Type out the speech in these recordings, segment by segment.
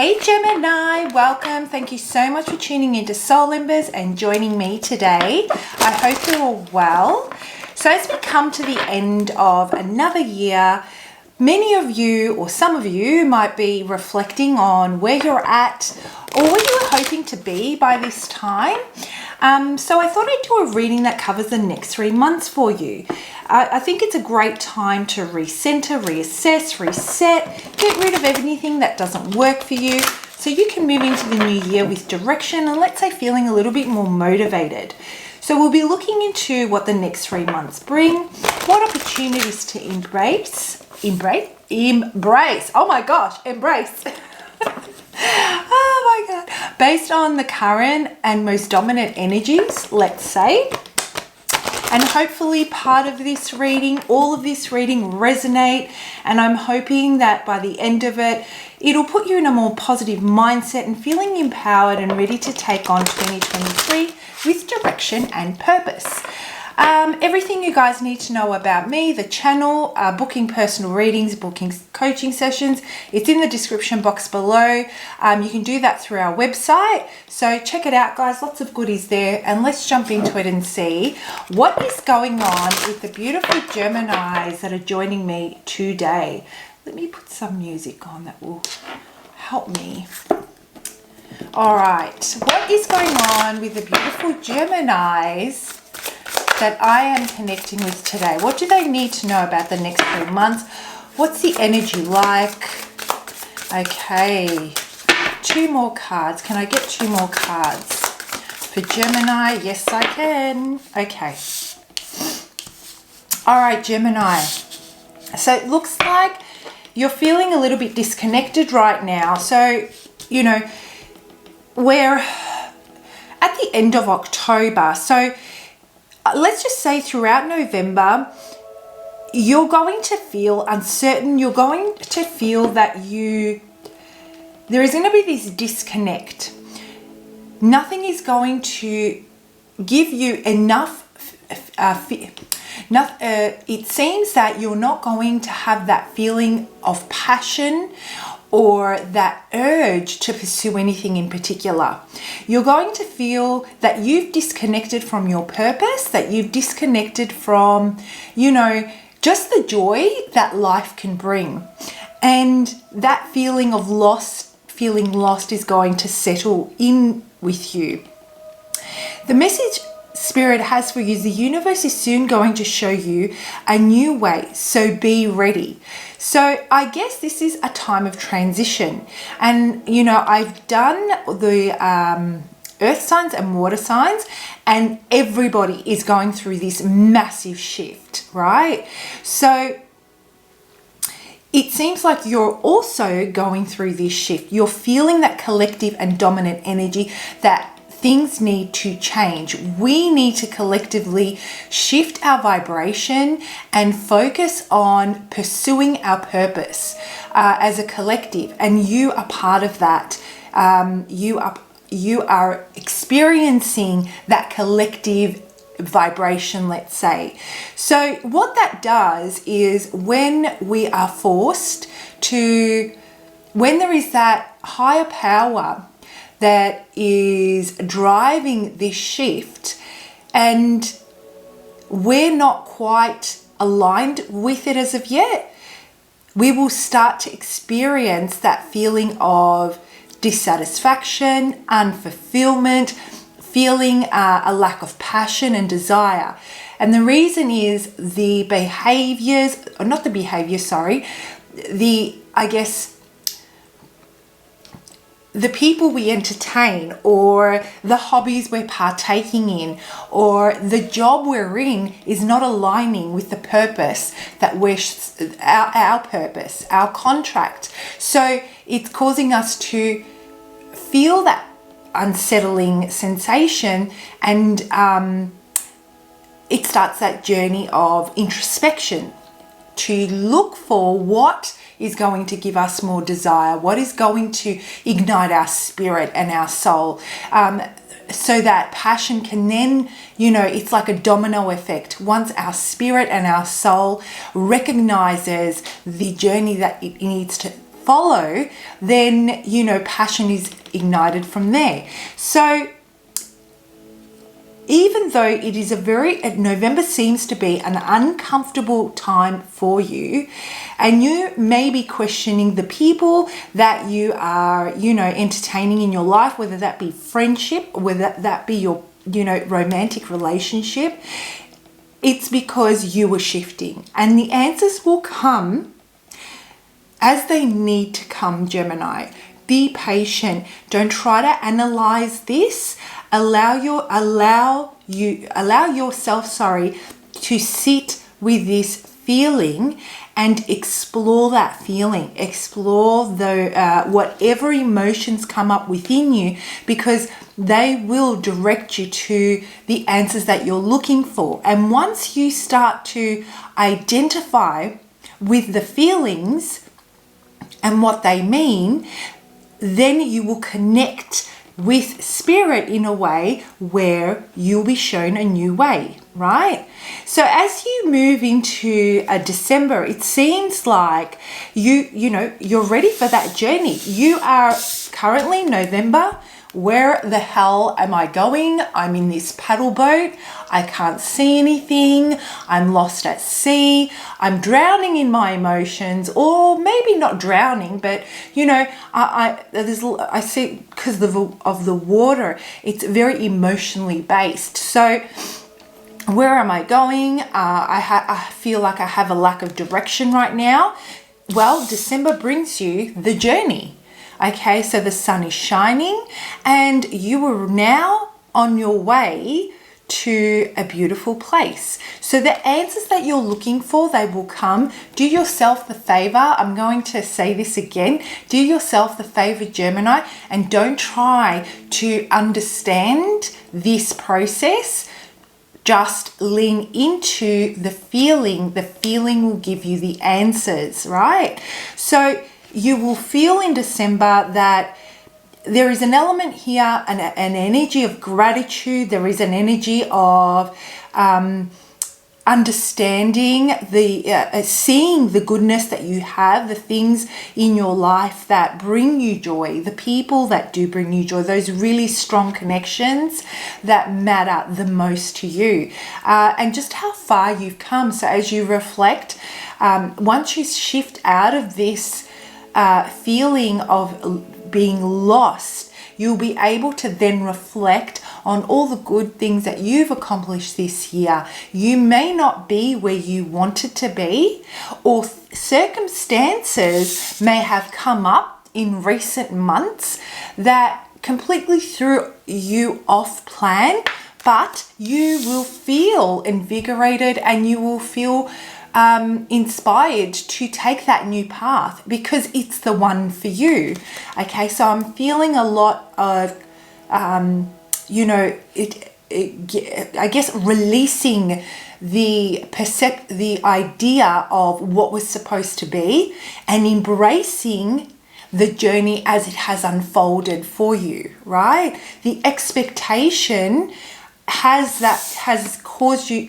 Hey Gemini, welcome. Thank you so much for tuning into Soul Embers and joining me today. I hope you're all well. So as we come to the end of another year, many of you or some of you might be reflecting on where you're at or where you were hoping to be by this time. So I thought I'd do a reading that covers the next 3 months for you. I think it's a great time to recenter, reassess, reset, get rid of anything that doesn't work for you so you can move into the new year with direction and, let's say, feeling a little bit more motivated. So we'll be looking into what the next 3 months bring, what opportunities to embrace, oh my gosh, embrace. Oh my God. Based on the current and most dominant energies, let's say. And hopefully part of this reading, all of this reading resonate. And I'm hoping that by the end of it, it'll put you in a more positive mindset and feeling empowered and ready to take on 2023 with direction and purpose. Everything you guys need to know about me, the channel, booking personal readings, booking coaching sessions, it's in the description box below. You can do that through our website. So check it out, guys. Lots of goodies there. And let's jump into it and see what is going on with the beautiful Geminis that are joining me today. Let me put some music on that will help me. All right. What is going on with the beautiful Geminis that I am connecting with today? What do they need to know about the next 3 months? What's the energy like? Okay, 2 more cards. Can I get 2 more cards for Gemini? Yes, I can. Okay. All right, Gemini. So it looks like you're feeling a little bit disconnected right now. So, you know, we're at the end of October. So let's just say throughout November, you're going to feel uncertain. You're going to feel that there is going to be this disconnect. Nothing is going to give you enough. It seems that you're not going to have that feeling of passion or that urge to pursue anything in particular. You're going to feel that you've disconnected from your purpose, that you've disconnected from, just the joy that life can bring. And that feeling of feeling lost is going to settle in with you. The message Spirit has for you is the universe is soon going to show you a new way, so be ready. So I guess this is a time of transition. And, I've done the earth signs and water signs, and everybody is going through this massive shift, right? So it seems like you're also going through this shift. You're feeling that collective and dominant energy that things need to change. We need to collectively shift our vibration and focus on pursuing our purpose as a collective. And you are part of that. You are experiencing that collective vibration, let's say. So what that does is when there is that higher power that is driving this shift and we're not quite aligned with it as of yet, we will start to experience that feeling of dissatisfaction, unfulfillment, feeling a lack of passion and desire. And the reason is the people we entertain, or the hobbies we're partaking in, or the job we're in is not aligning with the purpose that our purpose, our contract. So it's causing us to feel that unsettling sensation, and it starts that journey of introspection to look for what is going to give us more desire, what is going to ignite our spirit and our soul, so that passion can then, it's like a domino effect. Once our spirit and our soul recognizes the journey that it needs to follow, then, you know, passion is ignited from there. So even though it is November seems to be an uncomfortable time for you, and you may be questioning the people that you are, you know, entertaining in your life, whether that be friendship, whether that be your, you know, romantic relationship, it's because you were shifting. And the answers will come as they need to come, Gemini. Be patient. Don't try to analyze this. Allow yourself, to sit with this feeling and explore that feeling. Explore the whatever emotions come up within you, because they will direct you to the answers that you're looking for. And once you start to identify with the feelings and what they mean, then you will connect with spirit in a way where you'll be shown a new way, right? So as you move into December, it seems like you're ready for that journey. You are currently November. Where the hell am I going? I'm in this paddle boat. I can't see anything. I'm lost at sea. I'm drowning in my emotions, or maybe not drowning, but you know, I see, because of the water, it's very emotionally based. So where am I going? I feel like I have a lack of direction right now. Well, December brings you the journey. Okay, so the sun is shining and you are now on your way to a beautiful place. So the answers that you're looking for, they will come. Do yourself the favor. I'm going to say this again. Do yourself the favor, Gemini, and don't try to understand this process. Just lean into the feeling. The feeling will give you the answers, right? So you will feel in December that there is an element here, an energy of gratitude. There is an energy of understanding, seeing the goodness that you have, the things in your life that bring you joy, the people that do bring you joy, those really strong connections that matter the most to you, and just how far you've come. So as you reflect, once you shift out of this feeling of being lost, you'll be able to then reflect on all the good things that you've accomplished this year. You may not be where you wanted to be, or circumstances may have come up in recent months that completely threw you off plan, but you will feel invigorated and you will feel inspired to take that new path because it's the one for you. Okay, so I'm feeling a lot of, I guess releasing the idea of what was supposed to be and embracing the journey as it has unfolded for you, right? The expectation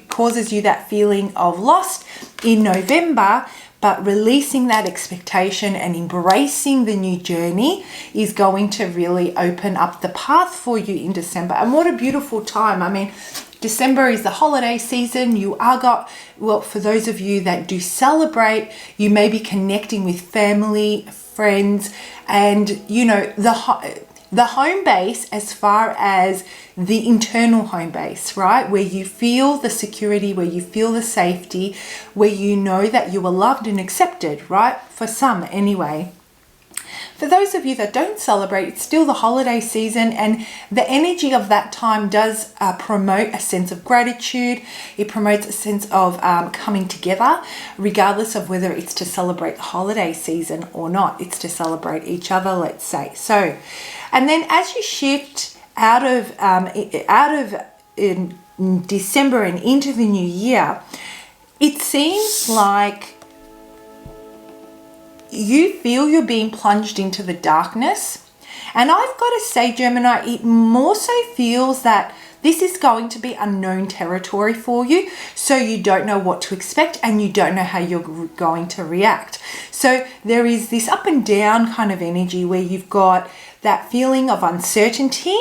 causes you that feeling of lost in November, but releasing that expectation and embracing the new journey is going to really open up the path for you in December. And what a beautiful time. I mean, December is the holiday season. For those of you that do celebrate, you may be connecting with family, friends, and the home base, as far as the internal home base, right? Where you feel the security, where you feel the safety, where you know that you are loved and accepted, right? For some anyway. For those of you that don't celebrate, it's still the holiday season, and the energy of that time does promote a sense of gratitude. It promotes a sense of coming together, regardless of whether it's to celebrate the holiday season or not. It's to celebrate each other, let's say. So, and then as you shift out of December and into the new year, it seems like you feel you're being plunged into the darkness. And I've got to say, Gemini, it more so feels that this is going to be unknown territory for you. So you don't know what to expect and you don't know how you're going to react. So there is this up and down kind of energy where you've got that feeling of uncertainty,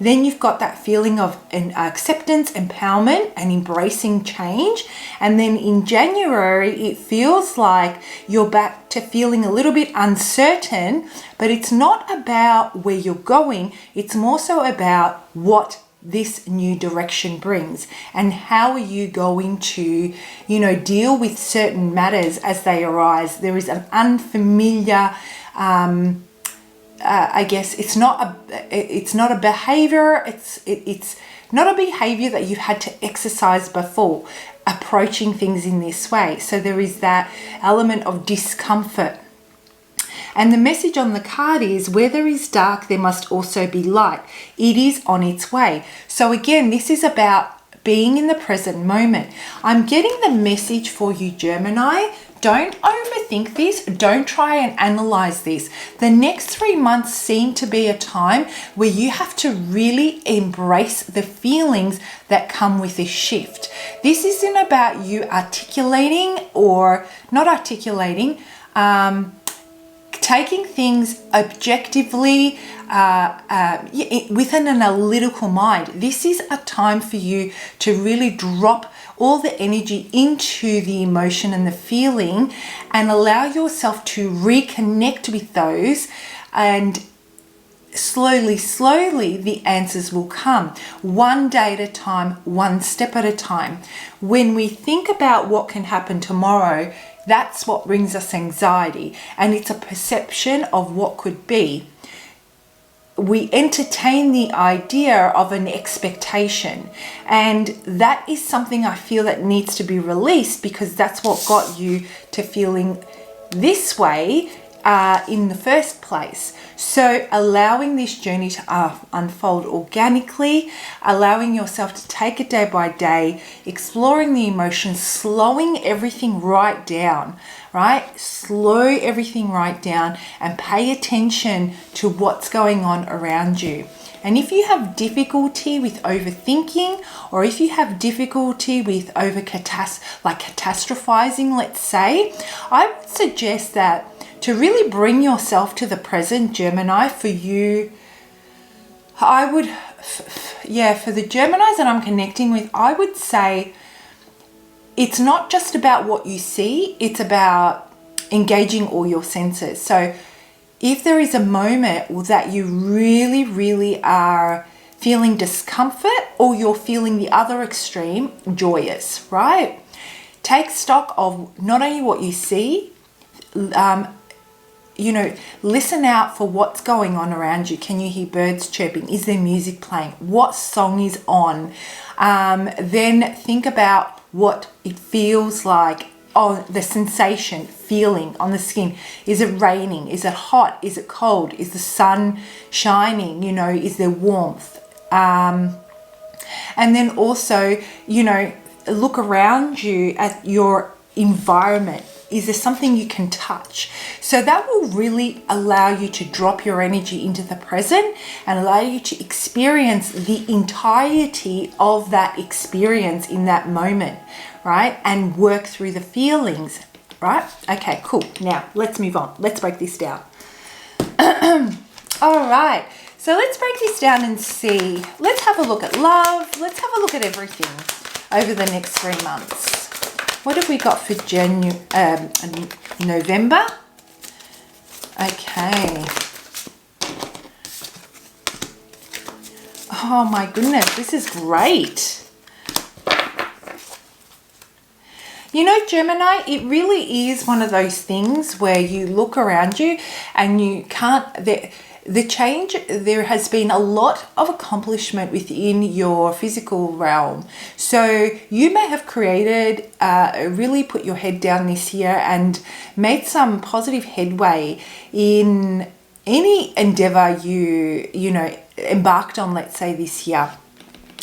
then you've got that feeling of acceptance, empowerment, and embracing change. And then in January, it feels like you're back to feeling a little bit uncertain, but it's not about where you're going. It's more so about what this new direction brings and how are you going to, deal with certain matters as they arise. There is an unfamiliar, I guess it's not a behavior. It's not a behavior that you've had to exercise before, approaching things in this way. So there is that element of discomfort. And the message on the card is, where there is dark, there must also be light. It is on its way. So again, this is about being in the present moment. I'm getting the message for you, Gemini. Don't overthink this. Don't try and analyze this. The next 3 months seem to be a time where you have to really embrace the feelings that come with this shift. This isn't about you articulating or not articulating, taking things objectively with an analytical mind. This is a time for you to really drop all the energy into the emotion and the feeling and allow yourself to reconnect with those, and slowly the answers will come, one day at a time, one step at a time. When we think about what can happen tomorrow, that's what brings us anxiety, and it's a perception of what could be. We entertain the idea of an expectation, and that is something I feel that needs to be released, because that's what got you to feeling this way in the first place. So allowing this journey to unfold organically, allowing yourself to take it day by day, exploring the emotions, slowing everything right down, right? Slow everything right down and pay attention to what's going on around you. And if you have difficulty with overthinking, or if you have difficulty with catastrophizing, let's say, I would suggest that to really bring yourself to the present, Gemini, for you, I would, for the Geminis that I'm connecting with, I would say it's not just about what you see, it's about engaging all your senses. So if there is a moment that you really are feeling discomfort, or you're feeling the other extreme, joyous, right? Take stock of not only what you see, listen out for what's going on around you. Can you hear birds chirping? Is there music playing? What song is on? Then think about what it feels like, the sensation, feeling on the skin. Is it raining? Is it hot? Is it cold? Is the sun shining? Is there warmth? And then also, look around you at your environment. Is there something you can touch? So that will really allow you to drop your energy into the present and allow you to experience the entirety of that experience in that moment, right? And work through the feelings, right? Okay, cool. Now let's move on. Let's break this down. All right. So let's break this down and see. Let's have a look at love. Let's have a look at everything over the next 3 months. What have we got for November? Okay. Oh my goodness, this is great. Gemini, it really is one of those things where you look around you and you can't... There has been a lot of accomplishment within your physical realm. So you may have created, really put your head down this year and made some positive headway in any endeavor you embarked on, let's say, this year.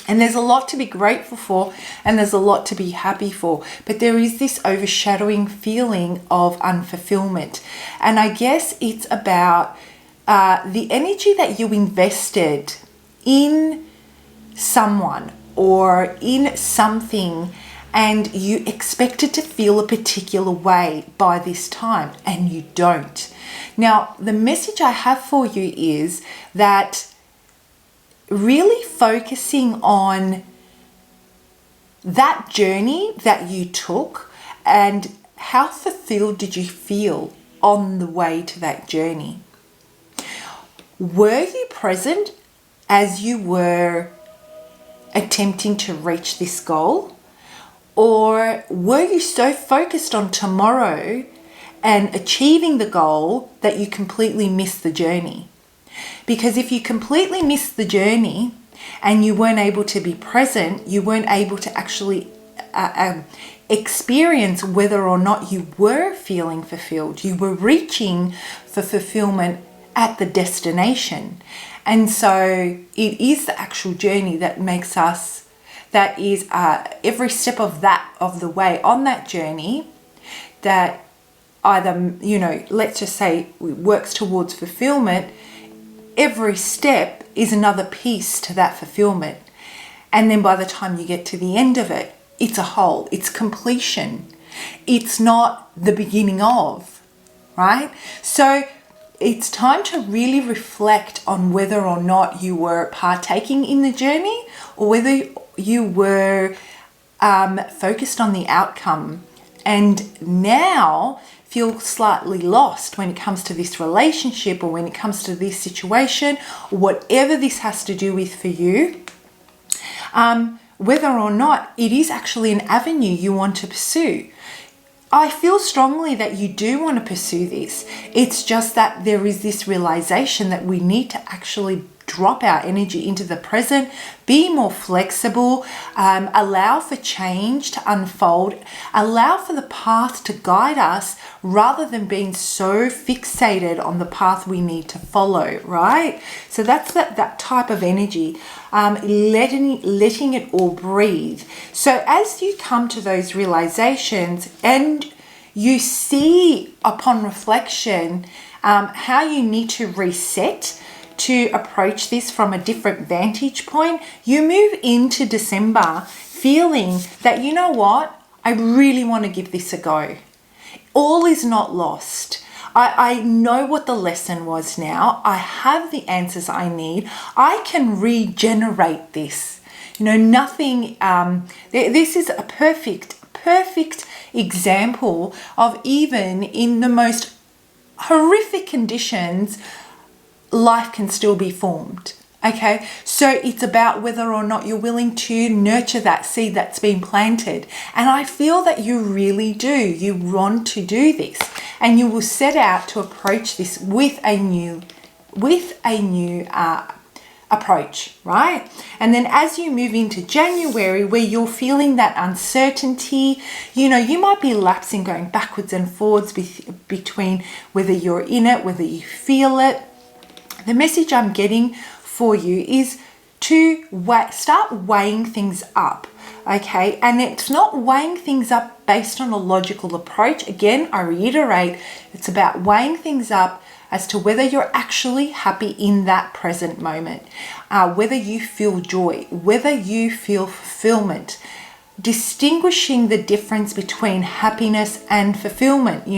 And there's a lot to be grateful for, and there's a lot to be happy for. But there is this overshadowing feeling of unfulfillment. And I guess it's about the energy that you invested in someone or in something, and you expected to feel a particular way by this time and you don't. Now, the message I have for you is that really focusing on that journey that you took and how fulfilled did you feel on the way to that journey. Were you present as you were attempting to reach this goal? Or were you so focused on tomorrow and achieving the goal that you completely missed the journey? Because if you completely missed the journey and you weren't able to be present, you weren't able to actually experience whether or not you were feeling fulfilled. You were reaching for fulfillment at the destination. And so it is the actual journey that makes us, that is every step of the way on that journey that either, let's just say works towards fulfillment. Every step is another piece to that fulfillment. And then by the time you get to the end of it, it's a whole, it's completion. It's not the beginning of, right? So it's time to really reflect on whether or not you were partaking in the journey or whether you were focused on the outcome and now feel slightly lost when it comes to this relationship or when it comes to this situation or whatever this has to do with for you. Whether or not it is actually an avenue you want to pursue. I feel strongly that you do want to pursue this. It's just that there is this realization that we need to actually drop our energy into the present, be more flexible, allow for change to unfold, allow for the path to guide us rather than being so fixated on the path we need to follow, right? So that's that type of energy, letting it all breathe. So as you come to those realizations and you see upon reflection how you need to reset to approach this from a different vantage point, you move into December feeling that, you know what, I really want to give this a go. All is not lost. I know what the lesson was now. I have the answers I need. I can regenerate this. Nothing, this is a perfect example of even in the most horrific conditions, life can still be formed. Okay, so it's about whether or not you're willing to nurture that seed that's been planted. And I feel that you really do. You want to do this, and you will set out to approach this with a new approach, right? And then as you move into January, where you're feeling that uncertainty, you might be lapsing, going backwards and forwards between whether you're in it, whether you feel it. The message I'm getting for you is to start weighing things up, okay? And it's not weighing things up based on a logical approach. Again, I reiterate, it's about weighing things up as to whether you're actually happy in that present moment, whether you feel joy, whether you feel fulfillment, distinguishing the difference between happiness and fulfillment.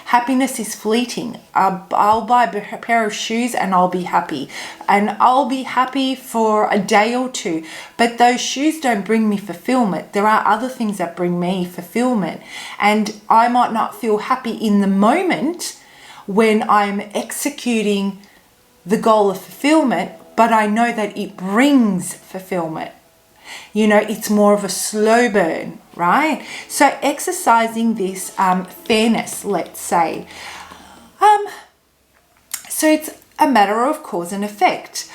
Happiness is fleeting. I'll buy a pair of shoes and I'll be happy, and I'll be happy for a day or two, but those shoes don't bring me fulfillment. There are other things that bring me fulfillment, and I might not feel happy in the moment when I'm executing the goal of fulfillment, but I know that it brings fulfillment. It's more of a slow burn, right? So exercising this fairness, let's say. So it's a matter of cause and effect.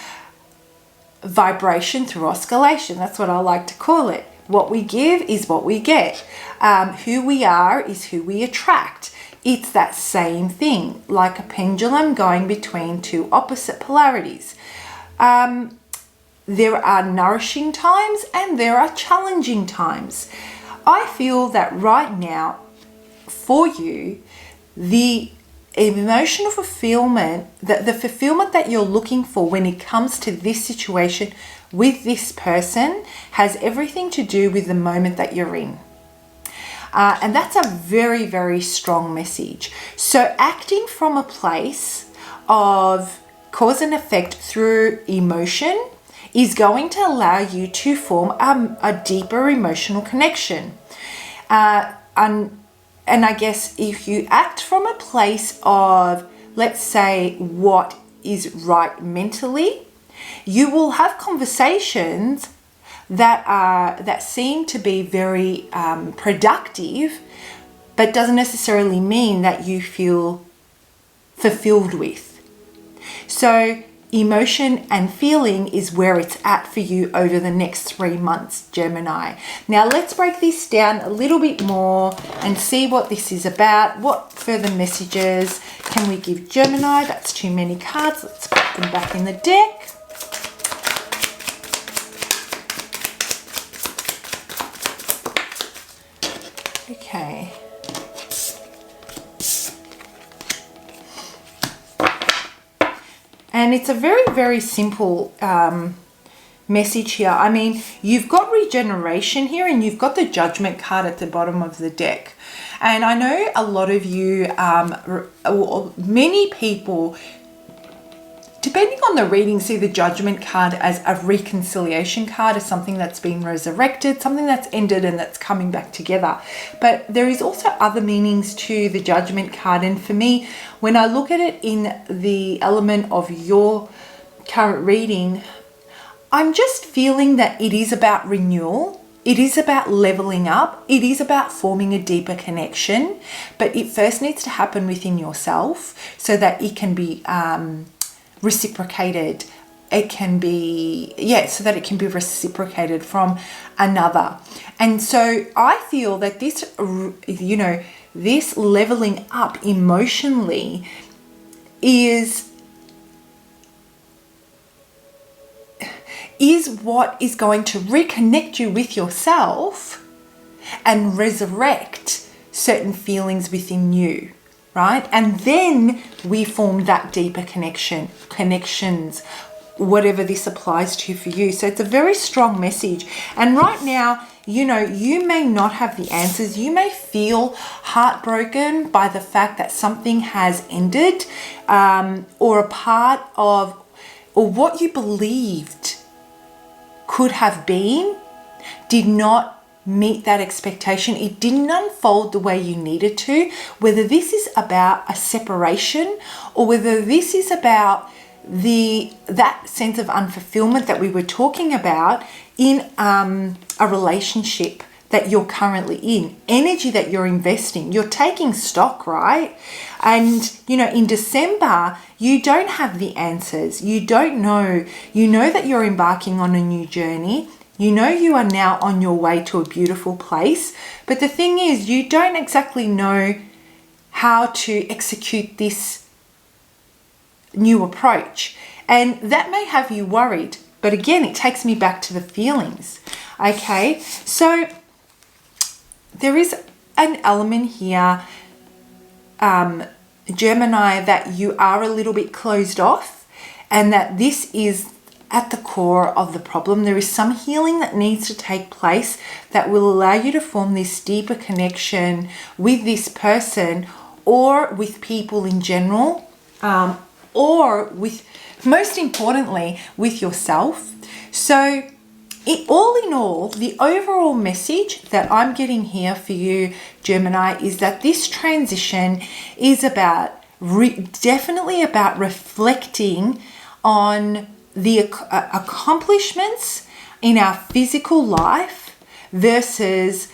Vibration through oscillation, that's what I like to call it. What we give is what we get. Who we are is who we attract. It's that same thing, like a pendulum going between two opposite polarities. There are nourishing times and there are challenging times. I feel that right now, for you, the emotional fulfillment, the fulfillment that you're looking for when it comes to this situation with this person has everything to do with the moment that you're in. And that's a very, very strong message. So acting from a place of cause and effect through emotion is going to allow you to form a deeper emotional connection. And I guess if you act from a place of, let's say, what is right mentally, you will have conversations that seem to be very productive, but doesn't necessarily mean that you feel fulfilled with. So emotion and feeling is where it's at for you over the next 3 months, Gemini. Now let's break this down a little bit more and see what this is about. What further messages can we give Gemini? That's too many cards. Let's put them back in the deck. Okay. And it's a very, very simple message here. I mean, you've got regeneration here and you've got the Judgment card at the bottom of the deck. And I know a lot of you, many people, depending on the reading, see the Judgment card as a reconciliation card, as something that's been resurrected, something that's ended and that's coming back together. But there is also other meanings to the Judgment card. And for me, when I look at it in the element of your current reading, I'm just feeling that it is about renewal. It is about leveling up. It is about forming a deeper connection. But it first needs to happen within yourself so that it can be reciprocated. It can be, so that it can be reciprocated from another. And so I feel that this, this leveling up emotionally is what is going to reconnect you with yourself and resurrect certain feelings within you, right? And then we form that deeper connections, whatever this applies to for you. So it's a very strong message. And right now, you may not have the answers. You may feel heartbroken by the fact that something has ended, or a part of, or what you believed could have been did not meet that expectation. It didn't unfold the way you needed to. Whether this is about a separation or whether this is about that sense of unfulfillment that we were talking about in a relationship that you're currently in, energy that you're investing, you're taking stock, right? And in December, you don't have the answers. You don't know. You know that you're embarking on a new journey. You know you are now on your way to a beautiful place. But the thing is, you don't exactly know how to execute this new approach. And that may have you worried. But again, it takes me back to the feelings. Okay, so there is an element here, Gemini, that you are a little bit closed off and that this is at the core of the problem. There is some healing that needs to take place that will allow you to form this deeper connection with this person or with people in general, or with, most importantly, with yourself. So all in all, the overall message that I'm getting here for you, Gemini, is that this transition is about definitely about reflecting on the accomplishments in our physical life versus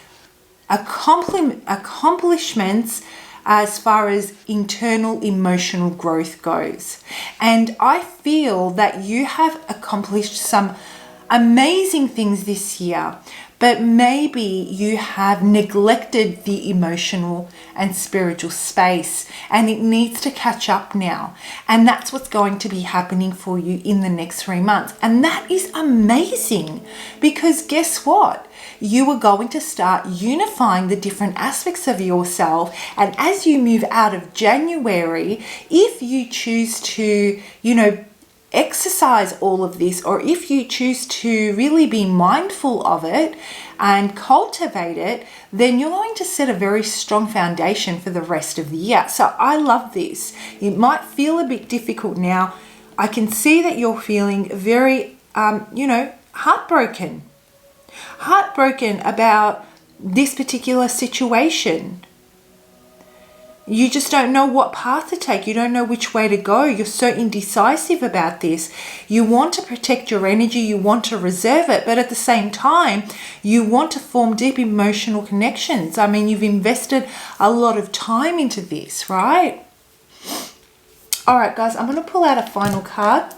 accomplishments as far as internal emotional growth goes. And I feel that you have accomplished some amazing things this year, but maybe you have neglected the emotional and spiritual space, and it needs to catch up now. And that's what's going to be happening for you in the next 3 months. And that is amazing, because guess what? You are going to start unifying the different aspects of yourself. And as you move out of January, if you choose to, exercise all of this, or if you choose to really be mindful of it and cultivate it, then you're going to set a very strong foundation for the rest of the year. So I love this. It might feel a bit difficult now. I can see that you're feeling very, heartbroken about this particular situation. You just don't know what path to take. You don't know which way to go. You're so indecisive about this. You want to protect your energy. You want to reserve it. But at the same time, you want to form deep emotional connections. I mean, you've invested a lot of time into this, right? All right, guys, I'm going to pull out a final card.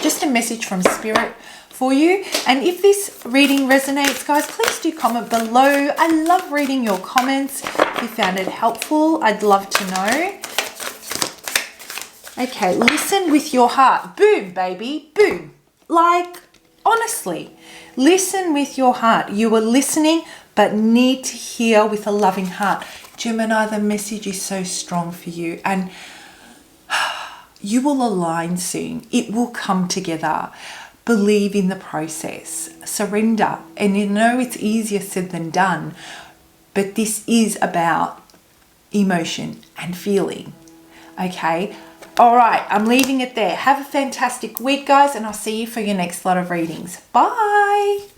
Just a message from Spirit for you. And if this reading resonates, guys, please do comment below. I love reading your comments. If you found it helpful, I'd love to know. Okay, listen with your heart. Boom, baby, boom. Like, honestly, listen with your heart. You are listening, but need to hear with a loving heart. Gemini, the message is so strong for you, and you will align soon. It will come together. Believe in the process, surrender. And you know it's easier said than done, but this is about emotion and feeling. Okay. All right. I'm leaving it there. Have a fantastic week, guys, and I'll see you for your next lot of readings. Bye.